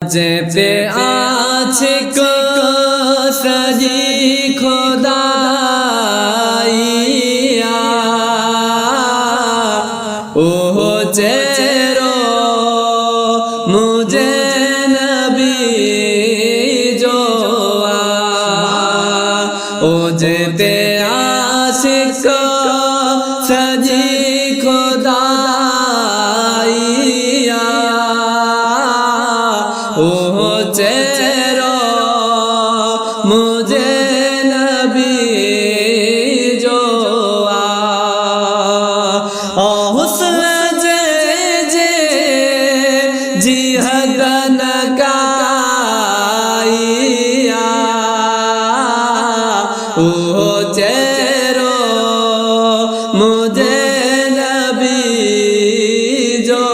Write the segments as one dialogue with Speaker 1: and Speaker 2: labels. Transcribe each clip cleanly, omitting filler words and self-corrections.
Speaker 1: मुझे पे आँच को सजी खुदाइया ओह चेहरो मुझे नबी जो ओजे पे आँच को सजी खुदाइया ओह चेहरो मुझे नबी जो हुस्न जे जे जी हदन काइया ओह चेहरो मुझे नबी जो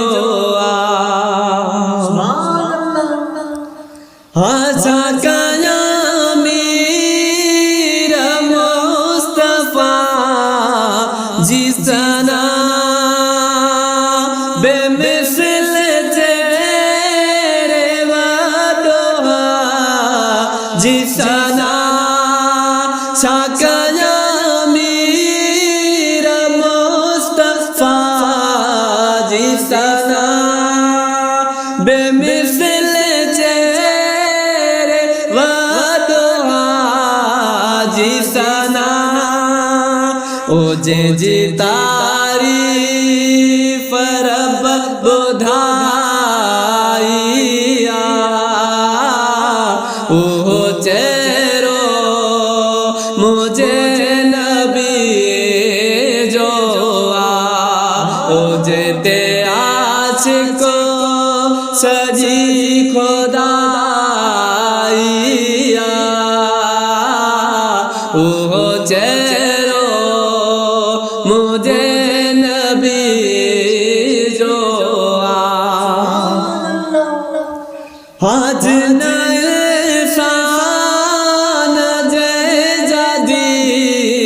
Speaker 1: आशा कया मीर मुस्तफा जिसना बेमिसल तेरे वादोहा जिसना शाकया मीर मुस्तफा जिसना बेमिसल ओ जे जी तारीफ रब बुधाइया ओह चेहरो मुझे नबी जो ओ जे ते आँच को सजी खुदाइया ओह चेहरो मुझे नबी जो आज नसान जे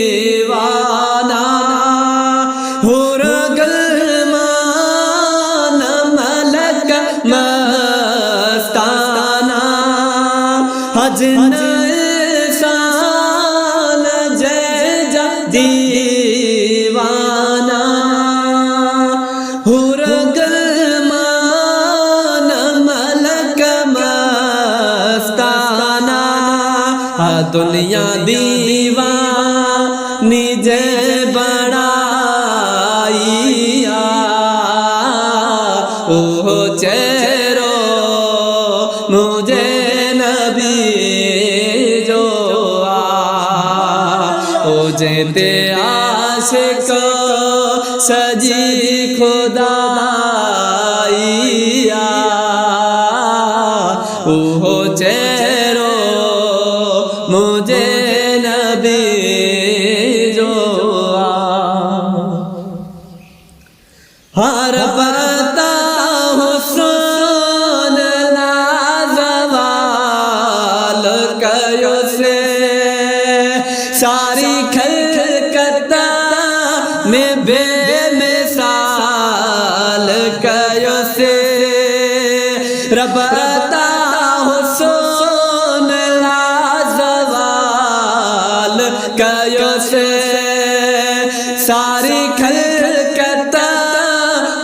Speaker 1: दीवाना हो गलमान मलक मस्ताना आज नसान जे दीवाना हुर गलमान मलक मस्ताना दुनिया दीवानी जे बनाइया ओह चेहरो मुझे नबी जो ओ जेते आशिक सजी खुदाइया ओह चेहरो मुझे नबी जो हर बता हुस्न लाजवाल कयो से सारी खलकता में बेमिसाल कयो से रबता हुस्न लाजवाल कयो से सारी खलकता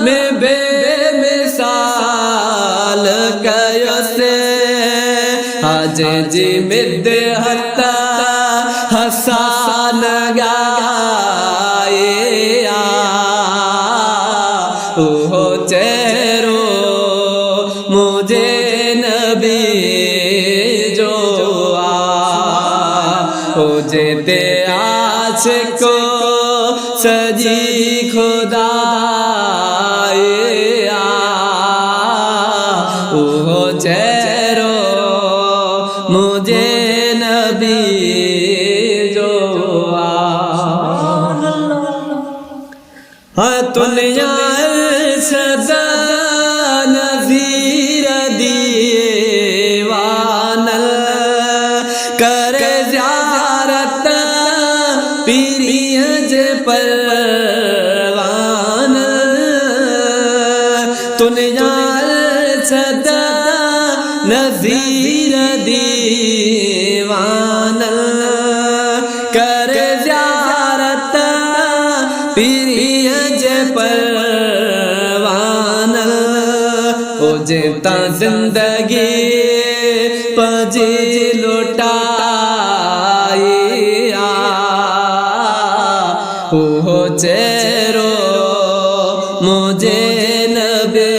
Speaker 1: में बेमिसाल कयो से आज जी मिदहता हसान गाया ओह चेहरो मुझे नबी जो ओ जेते आशिक सजी खुदाइया ओह चेहरो मुझे नबी जो दुनिया सदा नज़ीर दीवान कर ज़ियारत पीरियज परवान दुनिया सदा नज़ीर दीवाना कर ज़ियारत पीरिय जे परवाना ओ जेता जिंदगी पजी लुटाइया हो चेहरो मुझे नबी